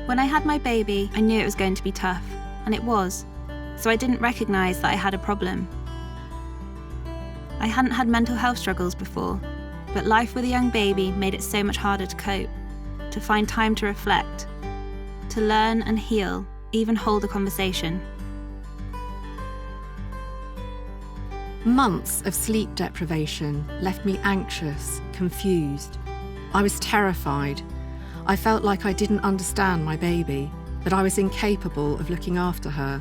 When I had my baby, I knew it was going to be tough, and it was, so I didn't recognise that I had a problem. I hadn't had mental health struggles before, but life with a young baby made it so much harder to cope, to find time to reflect, to learn and heal, even hold a conversation. Months of sleep deprivation left me anxious, confused. I was terrified. I felt like I didn't understand my baby, that I was incapable of looking after her,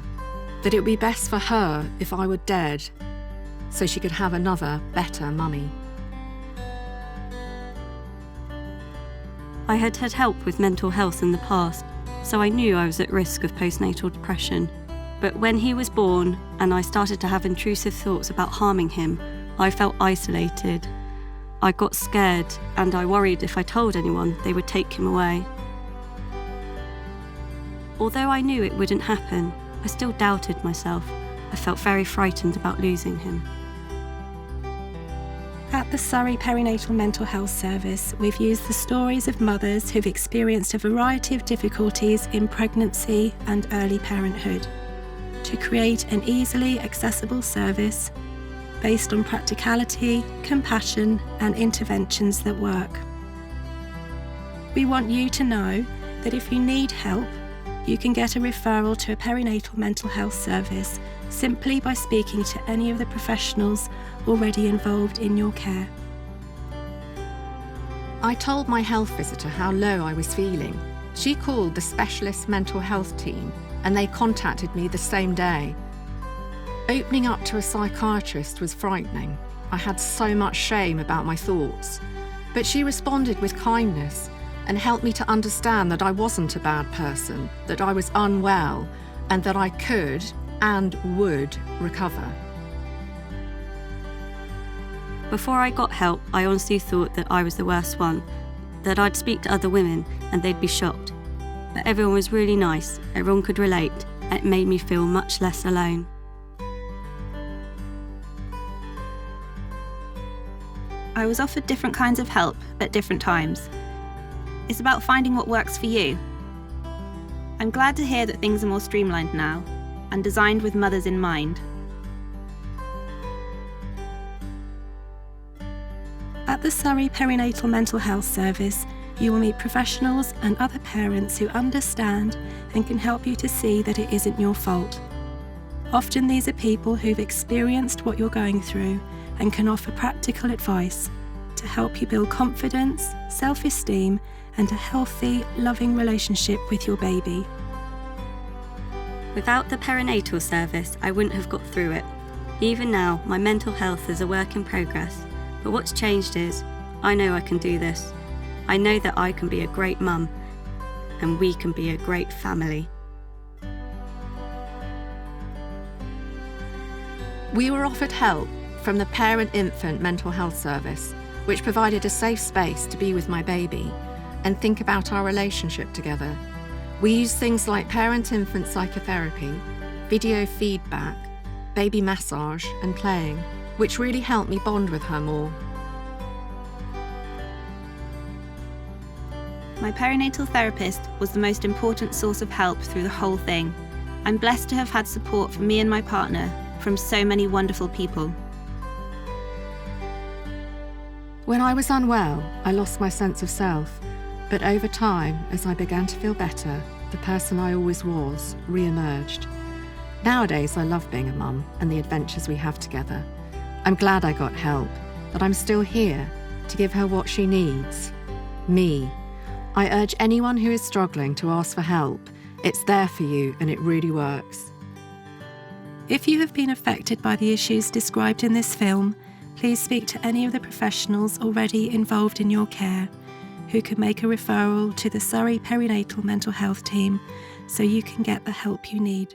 that it would be best for her if I were dead, so she could have another, better mummy. I had had help with mental health in the past, so I knew I was at risk of postnatal depression. But when he was born and I started to have intrusive thoughts about harming him, I felt isolated. I got scared and I worried if I told anyone, they would take him away. Although I knew it wouldn't happen, I still doubted myself. I felt very frightened about losing him. At the Surrey Perinatal Mental Health Service, we've used the stories of mothers who've experienced a variety of difficulties in pregnancy and early parenthood to create an easily accessible service based on practicality, compassion, and interventions that work. We want you to know that if you need help, you can get a referral to a perinatal mental health service simply by speaking to any of the professionals already involved in your care. I told my health visitor how low I was feeling. She called the specialist mental health team and they contacted me the same day. Opening up to a psychiatrist was frightening. I had so much shame about my thoughts. But she responded with kindness and helped me to understand that I wasn't a bad person, that I was unwell, and that I could and would recover. Before I got help, I honestly thought that I was the worst one, that I'd speak to other women and they'd be shocked. But everyone was really nice, everyone could relate, and it made me feel much less alone. I was offered different kinds of help at different times. It's about finding what works for you. I'm glad to hear that things are more streamlined now and designed with mothers in mind. At the Surrey Perinatal Mental Health Service, you will meet professionals and other parents who understand and can help you to see that it isn't your fault. Often these are people who've experienced what you're going through and can offer practical advice to help you build confidence, self-esteem, and a healthy, loving relationship with your baby. Without the perinatal service, I wouldn't have got through it. Even now, my mental health is a work in progress, but what's changed is, I know I can do this. I know that I can be a great mum, and we can be a great family. We were offered help from the Parent-Infant Mental Health Service, which provided a safe space to be with my baby and think about our relationship together. We used things like parent-infant psychotherapy, video feedback, baby massage and playing, which really helped me bond with her more. My perinatal therapist was the most important source of help through the whole thing. I'm blessed to have had support for me and my partner from so many wonderful people. When I was unwell, I lost my sense of self, but over time, as I began to feel better, the person I always was re-emerged. Nowadays, I love being a mum and the adventures we have together. I'm glad I got help, that I'm still here to give her what she needs, me. I urge anyone who is struggling to ask for help. It's there for you and it really works. If you have been affected by the issues described in this film, please speak to any of the professionals already involved in your care, who can make a referral to the Surrey Perinatal Mental Health Team so you can get the help you need.